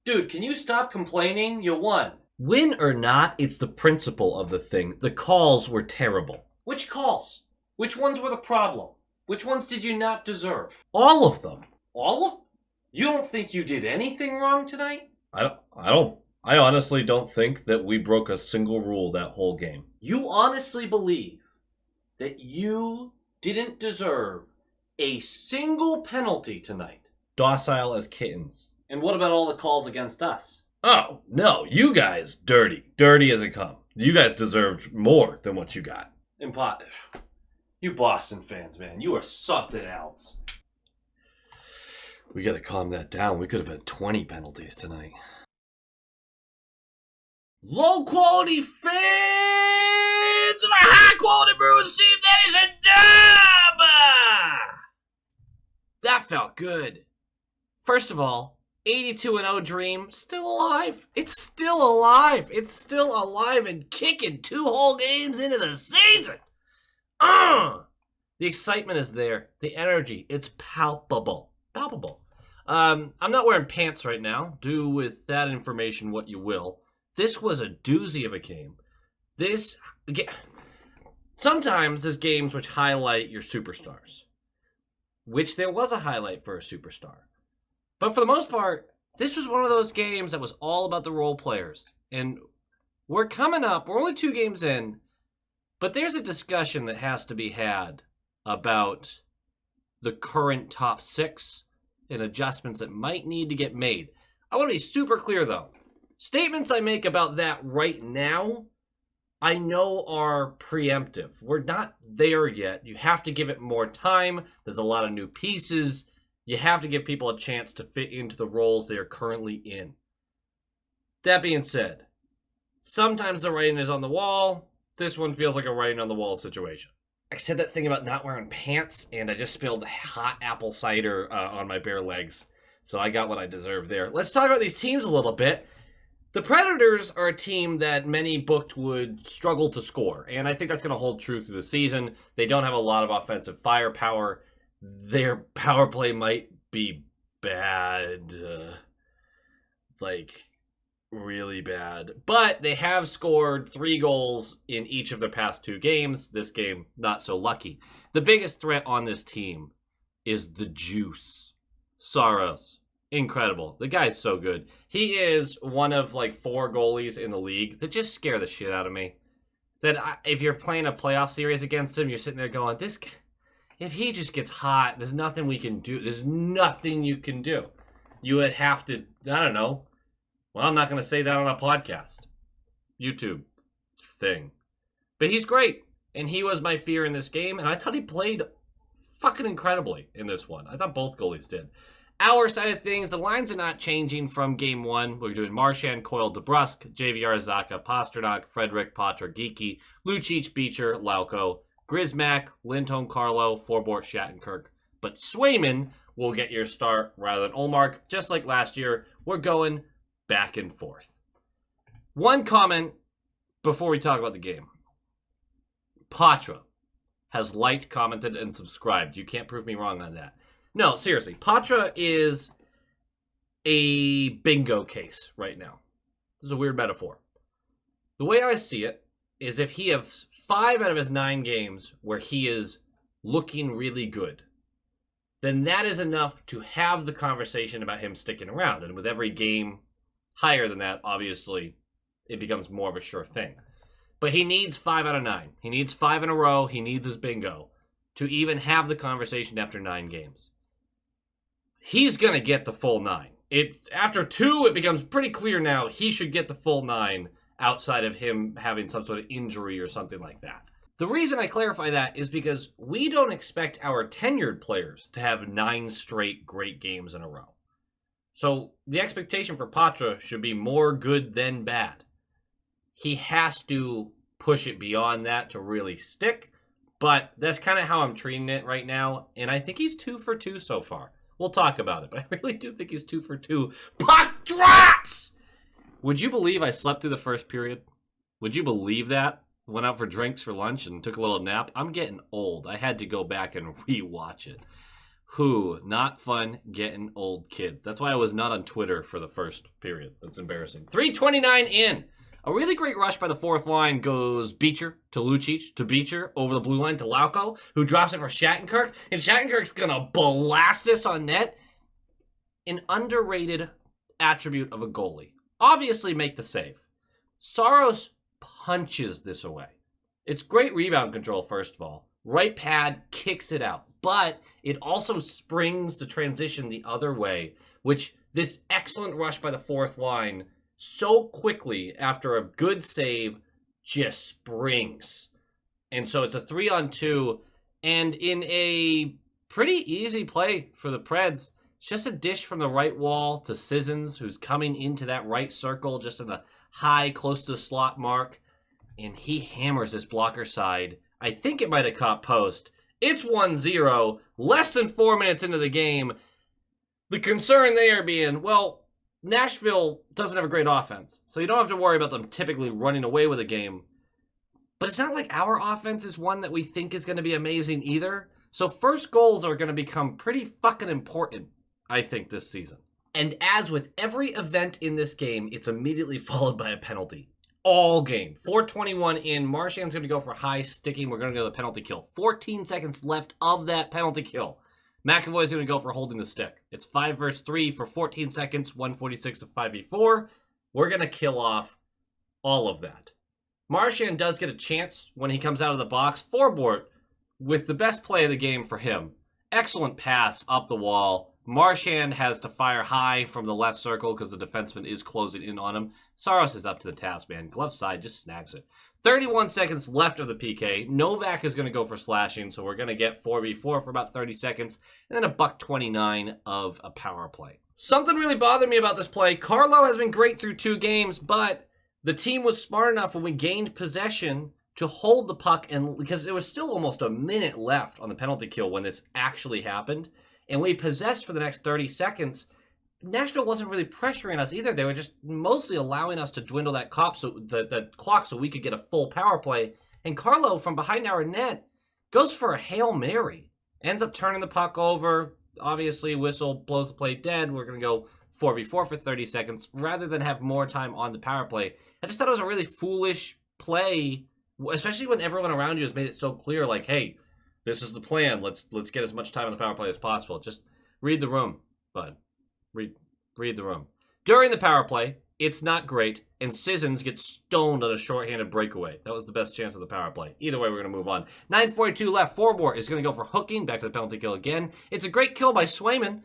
Dude, can you stop complaining? You won. Win or not, it's the principle of the thing. The calls were terrible. Which calls? Which ones were the problem? Which ones did you not deserve? All of them. All of? You don't think you did anything wrong tonight? I honestly don't think that we broke a single rule that whole game. You honestly believe that you didn't deserve a single penalty tonight? Docile as kittens. And what about all the calls against us? Oh, no, you guys, dirty. Dirty as it come. You guys deserved more than what you got. You Boston fans, man, you are something else. We gotta calm that down. We could have had 20 penalties tonight. Low quality fans of a high quality Bruins team, that is a dub! That felt good. First of all, 82-0 dream, still alive. It's still alive. It's still alive and kicking 2 whole games into the season. The excitement is there. The energy, it's palpable. Palpable. I'm not wearing pants right now. Do with that information what you will. This was a doozy of a game. Sometimes there's games which highlight your superstars, which there was a highlight for a superstar. But for the most part, this was one of those games that was all about the role players. And we're coming up, we're only 2 games in, but there's a discussion that has to be had about the current top 6 and adjustments that might need to get made. I want to be super clear, though. Statements I make about that right now, I know are preemptive. We're not there yet. You have to give it more time. There's a lot of new pieces. You have to give people a chance to fit into the roles they are currently in. That being said, sometimes the writing is on the wall. This one feels like a writing on the wall situation. I said that thing about not wearing pants, and I just spilled hot apple cider on my bare legs. So I got what I deserved there. Let's talk about these teams a little bit. The Predators are a team that many booked would struggle to score, and I think that's going to hold true through the season. They don't have a lot of offensive firepower. Their power play might be bad, really bad. But they have scored 3 goals in each of their past 2 games. This game, not so lucky. The biggest threat on this team is the juice. Saros. Incredible. The guy's so good. He is one of 4 goalies in the league that just scare the shit out of me. If you're playing a playoff series against him, you're sitting there going, this guy, if he just gets hot, there's nothing we can do. There's nothing you can do. You would have to, I don't know. Well, I'm not going to say that on a podcast. YouTube thing. But he's great. And he was my fear in this game. And I thought he played fucking incredibly in this one. I thought both goalies did. Our side of things, the lines are not changing from game 1. We're doing Marchand, Coyle, DeBrusk, JVR, Zaka, Pasternak, Frederick, Potter, Geeky, Lucic, Beecher, Lauko, Grismack, Lindholm, Carlo, Forbort, Shattenkirk. But Swayman will get your start rather than Olmark. Just like last year, we're going back and forth. One comment before we talk about the game. Patra has liked, commented, and subscribed. You can't prove me wrong on that. No, seriously. Patra is a bingo case right now. This is a weird metaphor. The way I see it is if he has 5 out of his 9 games where he is looking really good, then that is enough to have the conversation about him sticking around. And with every game higher than that, obviously, it becomes more of a sure thing. But he needs 5 out of 9. He needs 5 in a row. He needs his bingo to even have the conversation after 9 games. He's going to get the full 9. After 2, it becomes pretty clear now he should get the full 9 outside of him having some sort of injury or something like that. The reason I clarify that is because we don't expect our tenured players to have 9 straight great games in a row. So the expectation for Patra should be more good than bad. He has to push it beyond that to really stick, but that's kind of how I'm treating it right now, and I think he's 2 for 2 so far. We'll talk about it, but I really do think he's 2 for 2. Puck drops! Would you believe I slept through the first period? Would you believe that? Went out for drinks for lunch and took a little nap. I'm getting old. I had to go back and rewatch it. Who? Not fun getting old kids. That's why I was not on Twitter for the first period. That's embarrassing. 3:29 in. A really great rush by the fourth line goes Beecher to Lucic to Beecher over the blue line to Lauko, who drops it for Shattenkirk. And Shattenkirk's going to blast this on net. An underrated attribute of a goalie. Obviously make the save. Saros punches this away. It's great rebound control, first of all. Right pad, kicks it out. But it also springs the transition the other way, which this excellent rush by the fourth line so quickly after a good save just springs. And so it's a 3-on-2, and in a pretty easy play for the Preds, it's just a dish from the right wall to Sissons, who's coming into that right circle just in the high, close to the slot mark, and he hammers this blocker side. I think it might have caught post. It's 1-0, less than 4 minutes into the game. The concern there being, well, Nashville doesn't have a great offense, so you don't have to worry about them typically running away with a game. But it's not like our offense is one that we think is going to be amazing either. So first goals are going to become pretty fucking important, I think, this season. And as with every event in this game, it's immediately followed by a penalty. All game. 4:21 in. Marchand's going to go for high sticking. We're going to go to the penalty kill. 14 seconds left of that penalty kill. McAvoy's going to go for holding the stick. It's 5 versus 3 for 14 seconds, 146 of 5v4. We're going to kill off all of that. Marchand does get a chance when he comes out of the box. Forbort with the best play of the game for him. Excellent pass up the wall. Marchand has to fire high from the left circle because the defenseman is closing in on him. Saros is up to the task, man. Glove side just snags it. 31 seconds left of the PK. Novak is going to go for slashing, so we're going to get 4v4 for about 30 seconds, and then a $1.29 of a power play. Something really bothered me about this play. Carlo has been great through 2 games, but the team was smart enough when we gained possession to hold the puck, and because there was still almost a minute left on the penalty kill when this actually happened, and we possessed for the next 30 seconds. Nashville wasn't really pressuring us either. They were just mostly allowing us to dwindle that clock so we could get a full power play. And Carlo, from behind our net, goes for a Hail Mary. Ends up turning the puck over. Obviously, whistle, blows the play dead. We're going to go 4v4 for 30 seconds rather than have more time on the power play. I just thought it was a really foolish play, especially when everyone around you has made it so clear, like, hey, this is the plan. Let's get as much time on the power play as possible. Just read the room, bud. Read the room. During the power play, it's not great, and Sissons gets stoned on a shorthanded breakaway. That was the best chance of the power play. Either way, we're going to move on. 9:42 left. Forbort is going to go for hooking. Back to the penalty kill again. It's a great kill by Swayman.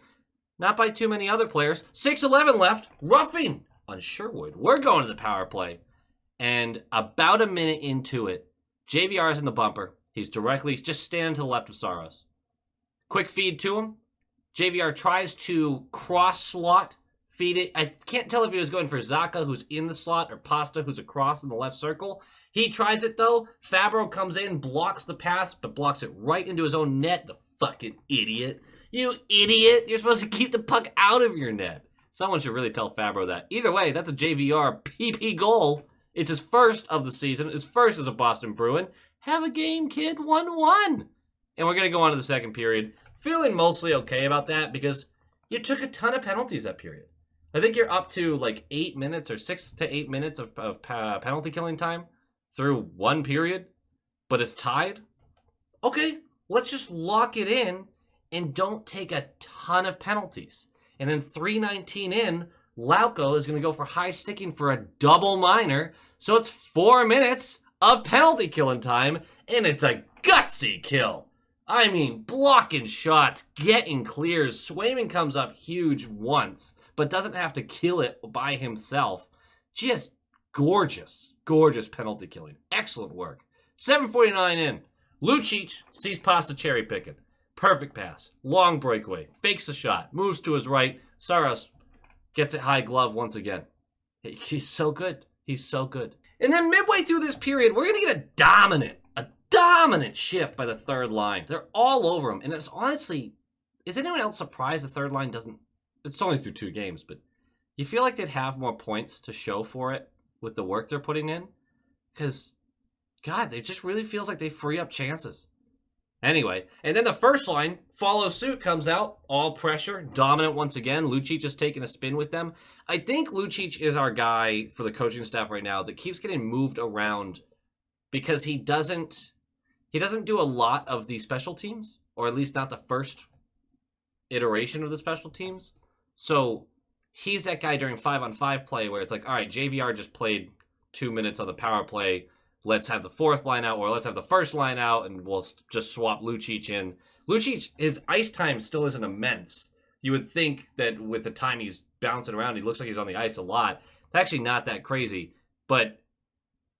Not by too many other players. 6:11 left. Roughing on Sherwood. We're going to the power play. And about a minute into it, JVR is in the bumper. He's just standing to the left of Saros. Quick feed to him. JVR tries to cross slot, feed it. I can't tell if he was going for Zaka, who's in the slot, or Pasta, who's across in the left circle. He tries it, though. Fabro comes in, blocks the pass, but blocks it right into his own net. The fucking idiot. You idiot. You're supposed to keep the puck out of your net. Someone should really tell Fabro that. Either way, that's a JVR PP goal. It's his first of the season. His first as a Boston Bruin. Have a game, kid. 1-1. And we're going to go on to the second period. Feeling mostly okay about that because you took a ton of penalties that period. I think you're up to like 8 minutes or 6 to 8 minutes of penalty killing time through one period, but it's tied. Okay, let's just lock it in and don't take a ton of penalties. And then 3:19 in, Lauko is going to go for high sticking for a double minor. So it's 4 minutes of penalty killing time, and it's a gutsy kill. I mean, blocking shots, getting clears. Swayman comes up huge once, but doesn't have to kill it by himself. Just gorgeous, gorgeous penalty killing. Excellent work. 7:49 in. Lucic sees Pasta cherry picking. Perfect pass. Long breakaway. Fakes the shot. Moves to his right. Saros gets it high glove once again. He's so good. He's so good. And then midway through this period, we're going to get a dominant shift by the third line. They're all over him. And it's honestly, is anyone else surprised the third line doesn't, it's only through 2 games, but you feel like they'd have more points to show for it with the work they're putting in? Because, God, it just really feels like they free up chances. Anyway, and then the first line follows suit, comes out, all pressure, dominant once again. Lucic is taking a spin with them. I think Lucic is our guy for the coaching staff right now that keeps getting moved around because he doesn't do a lot of the special teams, or at least not the first iteration of the special teams. So he's that guy during 5-on-5 play where it's like, all right, JVR just played 2 minutes on the power play. Let's have the fourth line out, or let's have the first line out, and we'll just swap Lucic in. Lucic, his ice time still isn't immense. You would think that with the time he's bouncing around, he looks like he's on the ice a lot. It's actually not that crazy, but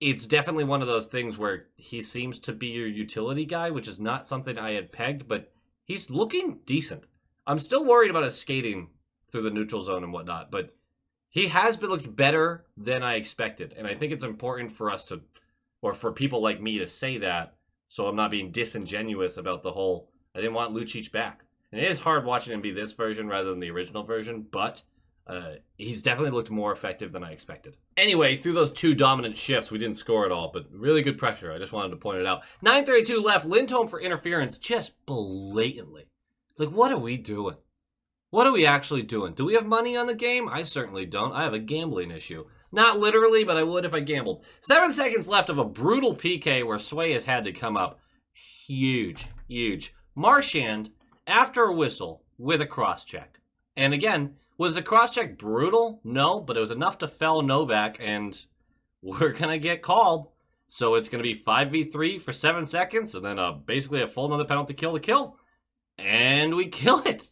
it's definitely one of those things where he seems to be your utility guy, which is not something I had pegged, but he's looking decent. I'm still worried about his skating through the neutral zone and whatnot, but he has been looked better than I expected, and I think it's important for us to, or for people like me to say that, so I'm not being disingenuous about the whole, I didn't want Lucic back. And it is hard watching him be this version rather than the original version, but he's definitely looked more effective than I expected. Anyway, through those 2 dominant shifts, we didn't score at all, but really good pressure. I just wanted to point it out. 9:32 left, Lindholm for interference, just blatantly. Like, what are we doing? What are we actually doing? Do we have money on the game? I certainly don't. I have a gambling issue. Not literally, but I would if I gambled. 7 seconds left of a brutal PK where Sway has had to come up. Huge, huge. Marchand, after a whistle, with a cross-check. And again, was the cross-check brutal? No, but it was enough to fell Novak, and we're going to get called. So it's going to be 5v3 for 7 seconds, and then basically a full another penalty kill to kill. And we kill it.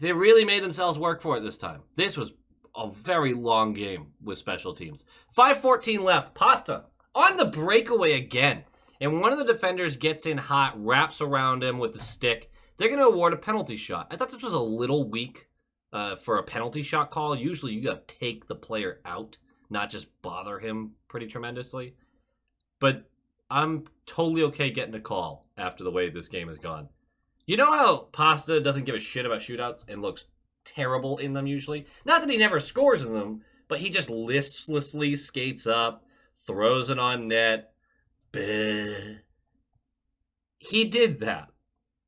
They really made themselves work for it this time. This was a very long game with special teams. 5:14 left. Pasta on the breakaway again. And one of the defenders gets in hot, wraps around him with the stick. They're going to award a penalty shot. I thought this was a little weak for a penalty shot call. Usually you got to take the player out, not just bother him pretty tremendously. But I'm totally okay getting a call after the way this game has gone. You know how Pasta doesn't give a shit about shootouts and looks terrible in them usually? Not that he never scores in them, but he just listlessly skates up, throws it on net. Bleh. He did that.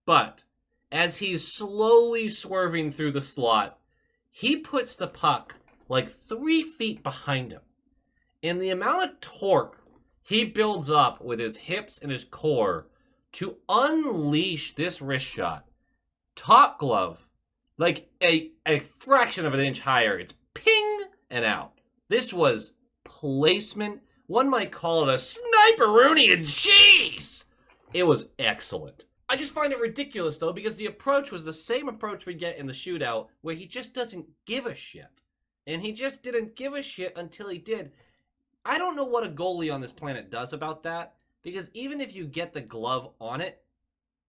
But as he's slowly swerving through the slot, he puts the puck like 3 feet behind him. And the amount of torque he builds up with his hips and his core to unleash this wrist shot, top glove, like a fraction of an inch higher. It's ping and out. This was placement. One might call it a sniper-rooney and cheese. It was excellent. I just find it ridiculous, though, because the approach was the same approach we get in the shootout, where he just doesn't give a shit. And he just didn't give a shit until he did. I don't know what a goalie on this planet does about that, because even if you get the glove on it,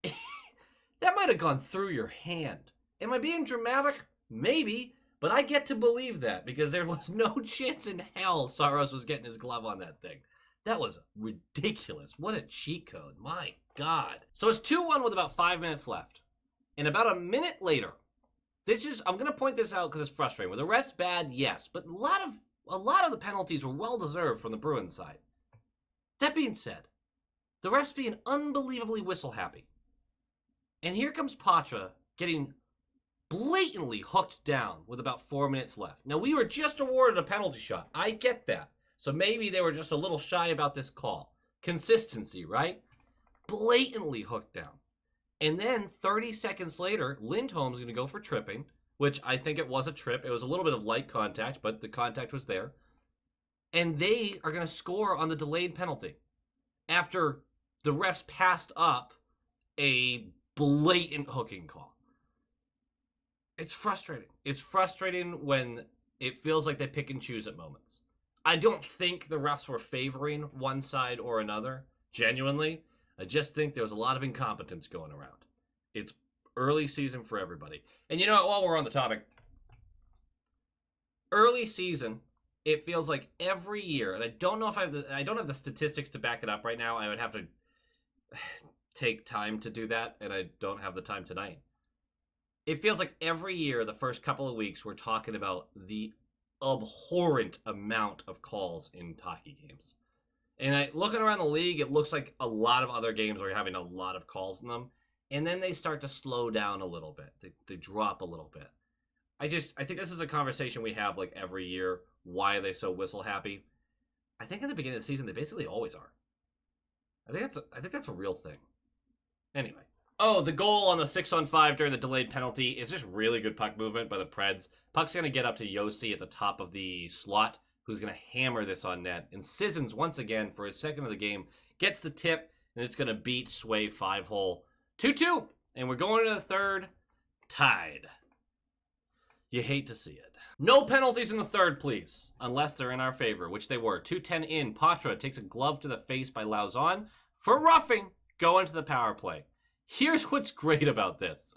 that might have gone through your hand. Am I being dramatic? Maybe, but I get to believe that because there was no chance in hell Saros was getting his glove on that thing. That was ridiculous. What a cheat code. My God. So it's 2-1 with about 5 minutes left. And about a minute later, I'm going to point this out because it's frustrating. Were the refs bad? Yes. But a lot of the penalties were well-deserved from the Bruins side. That being said, the refs being unbelievably whistle-happy. And here comes Patra getting blatantly hooked down with about 4 minutes left. Now, we were just awarded a penalty shot. I get that. So maybe they were just a little shy about this call. Consistency, right? Blatantly hooked down. And then 30 seconds later, Lindholm's going to go for tripping, which I think it was a trip. It was a little bit of light contact, but the contact was there. And they are going to score on the delayed penalty after the refs passed up a blatant hooking call. It's frustrating. It's frustrating when it feels like they pick and choose at moments. I don't think the refs were favoring one side or another, genuinely. I just think there was a lot of incompetence going around. It's early season for everybody. And you know what, while we're on the topic, early season, it feels like every year, and I don't know if I don't have the statistics to back it up right now. I would have to take time to do that, and I don't have the time tonight. It feels like every year, the first couple of weeks, we're talking about the abhorrent amount of calls in hockey games. And looking around the league, it looks like a lot of other games are having a lot of calls in them. And then they start to slow down a little bit. They drop a little bit. I think this is a conversation we have like every year. Why are they so whistle happy? I think in the beginning of the season, they basically always are. I think that's a real thing. Anyway. Oh, the goal on the 6-on-5 during the delayed penalty is just really good puck movement by the Preds. Puck's going to get up to Yossi at the top of the slot, who's going to hammer this on net. And Sissons, once again, for his second of the game, gets the tip, and it's going to beat Sway 5-hole. 2-2, and we're going to the third, tied. You hate to see it. No penalties in the third, please, unless they're in our favor, which they were. 2:10 in, Patra takes a glove to the face by Lauzon for roughing, going to the power play. Here's what's great about this.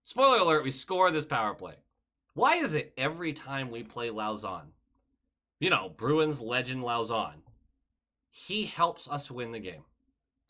Spoiler alert, we score this power play. Why is it every time we play Lauzon, you know, Bruins legend Lauzon, he helps us win the game?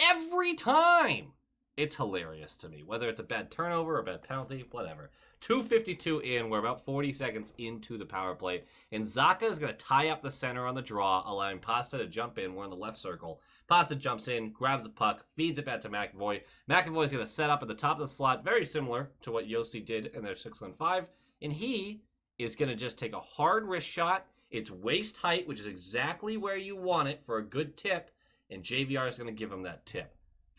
Every time! It's hilarious to me, whether it's a bad turnover or a bad penalty, whatever. 2:52 in, we're about 40 seconds into the power play, and Zacha is going to tie up the center on the draw, allowing Pasta to jump in. We're in the left circle. Pasta jumps in, grabs the puck, feeds it back to McAvoy. McAvoy's going to set up at the top of the slot, very similar to what Yossi did in their 6-on-5, and he is going to just take a hard wrist shot. It's waist height, which is exactly where you want it for a good tip, and JVR is going to give him that tip.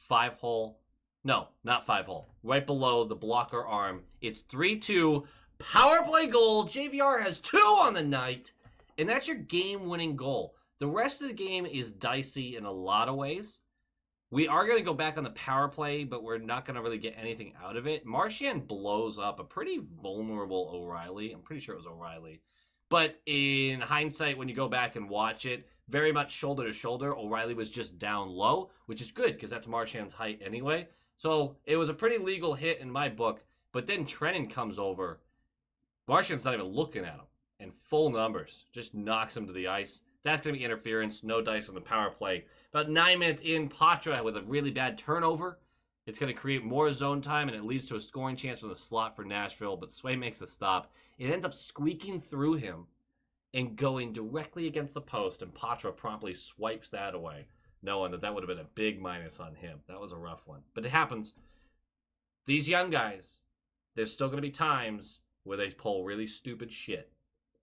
5-hole. No, not 5-hole. Right below the blocker arm. It's 3-2. Power play goal. JVR has 2 on the night. And that's your game-winning goal. The rest of the game is dicey in a lot of ways. We are going to go back on the power play, but we're not going to really get anything out of it. Marchand blows up a pretty vulnerable O'Reilly. I'm pretty sure it was O'Reilly. But in hindsight, when you go back and watch it, very much shoulder to shoulder, O'Reilly was just down low, which is good because that's Marchand's height anyway. So it was a pretty legal hit in my book, but then Trennan comes over. Marchand's not even looking at him, and full numbers. Just knocks him to the ice. That's going to be interference. No dice on the power play. About 9 minutes in, Patra with a really bad turnover. It's going to create more zone time, and it leads to a scoring chance from the slot for Nashville, but Sway makes a stop. It ends up squeaking through him and going directly against the post, and Patra promptly swipes that away, knowing that would have been a big minus on him. That was a rough one. But it happens. These young guys, there's still going to be times where they pull really stupid shit.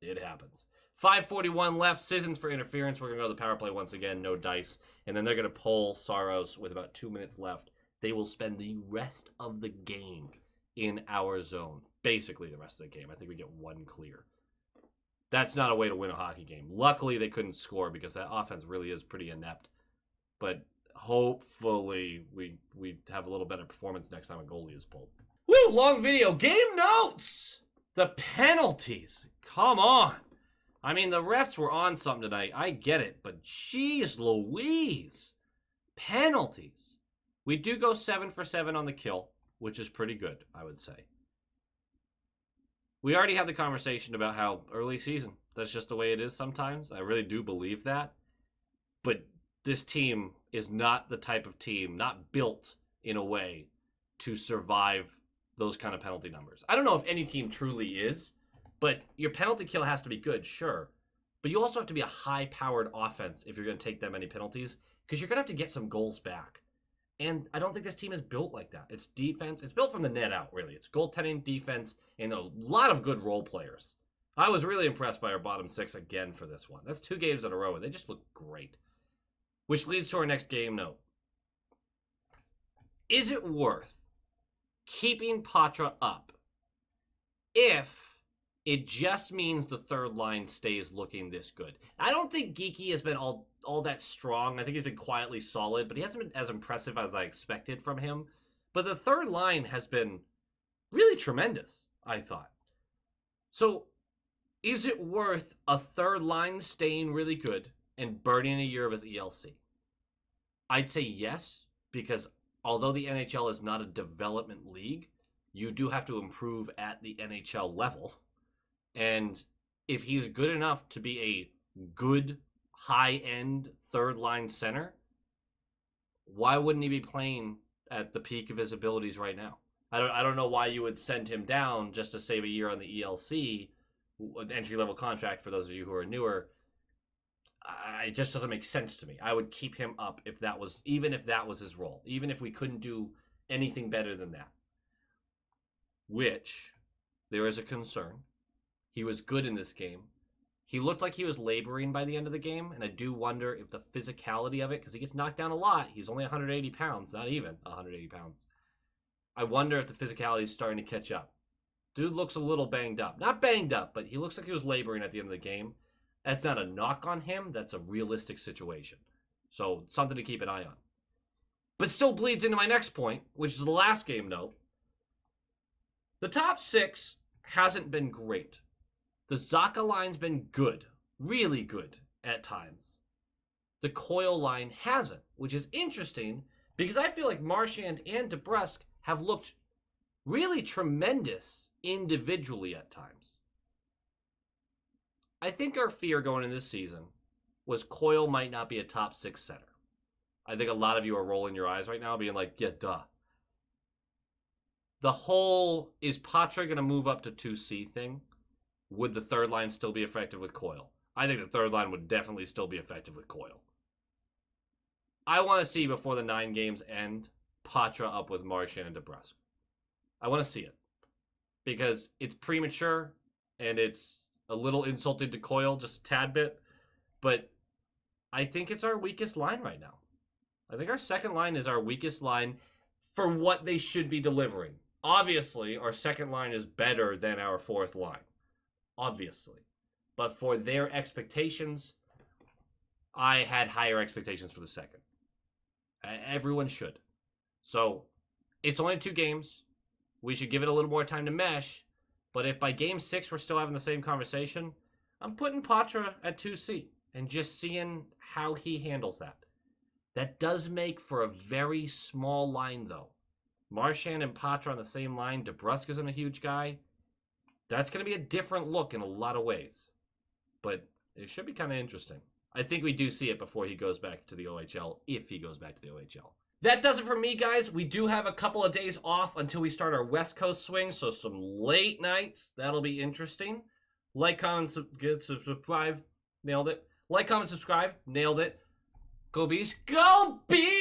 It happens. 5:41 left. Sissons for interference. We're going to go to the power play once again. No dice. And then they're going to pull Saros with about 2 minutes left. They will spend the rest of the game in our zone. Basically the rest of the game. I think we get 1 clear. That's not a way to win a hockey game. Luckily, they couldn't score because that offense really is pretty inept. But hopefully we have a little better performance next time a goalie is pulled. Woo! Long video. Game notes! The penalties. Come on. I mean, the refs were on something tonight. I get it. But geez Louise. Penalties. We do go 7 for 7 on the kill, which is pretty good, I would say. We already had the conversation about how early season, that's just the way it is sometimes. I really do believe that. But this team is not the type of team, not built in a way to survive those kind of penalty numbers. I don't know if any team truly is, but your penalty kill has to be good, sure. But you also have to be a high-powered offense if you're going to take that many penalties, because you're going to have to get some goals back. And I don't think this team is built like that. It's defense. It's built from the net out, really. It's goaltending, defense, and a lot of good role players. I was really impressed by our bottom 6 again for this one. That's 2 games in a row, and they just look great. Which leads to our next game note. Is it worth keeping Patra up if it just means the third line stays looking this good? I don't think Geeky has been all that strong. I think he's been quietly solid, but he hasn't been as impressive as I expected from him. But the third line has been really tremendous, I thought. So is it worth a third line staying really good and burning a year of his ELC? I'd say yes, because although the NHL is not a development league, you do have to improve at the NHL level. And if he's good enough to be a good, high-end third-line center, why wouldn't he be playing at the peak of his abilities right now? I don't know why you would send him down just to save a year on the ELC, entry-level contract for those of you who are newer. it just doesn't make sense to me. I would keep him up even if that was his role, even if we couldn't do anything better than that. Which, there is a concern. He was good in this game. He looked like he was laboring by the end of the game, and I do wonder if the physicality of it, because he gets knocked down a lot. He's only 180 pounds, not even 180 pounds. I wonder if the physicality is starting to catch up. Dude looks a little banged up. Not banged up, but he looks like he was laboring at the end of the game. That's not a knock on him. That's a realistic situation. So, something to keep an eye on. But still bleeds into my next point, which is the last game note. The top 6 hasn't been great. The Zaka line's been good. Really good at times. The Coyle line hasn't, which is interesting because I feel like Marchand and DeBrusque have looked really tremendous individually at times. I think our fear going in this season was Coyle might not be a top 6 center. I think a lot of you are rolling your eyes right now being like, yeah, duh. The whole, is Patra going to move up to 2C thing? Would the third line still be effective with Coyle? I think the third line would definitely still be effective with Coyle. I want to see before the 9 games end, Patra up with Marchand and DeBrusque. I want to see it. Because it's premature, and it's a little insulting to Coyle, just a tad bit. But I think it's our weakest line right now. I think our second line is our weakest line for what they should be delivering. Obviously, our second line is better than our fourth line. Obviously. But for their expectations, I had higher expectations for the second. Everyone should. So, it's only 2 games. We should give it a little more time to mesh. But if by game 6 we're still having the same conversation, I'm putting Patra at 2C and just seeing how he handles that. That does make for a very small line, though. Marchand and Patra on the same line. DeBrusque isn't a huge guy. That's going to be a different look in a lot of ways. But it should be kind of interesting. I think we do see it before he goes back to the OHL, if he goes back to the OHL. That does it for me, guys. We do have a couple of days off until we start our West Coast swing, so some late nights. That'll be interesting. Like, comment, subscribe. Nailed it. Like, comment, subscribe. Nailed it. Go Bees. Go Bees!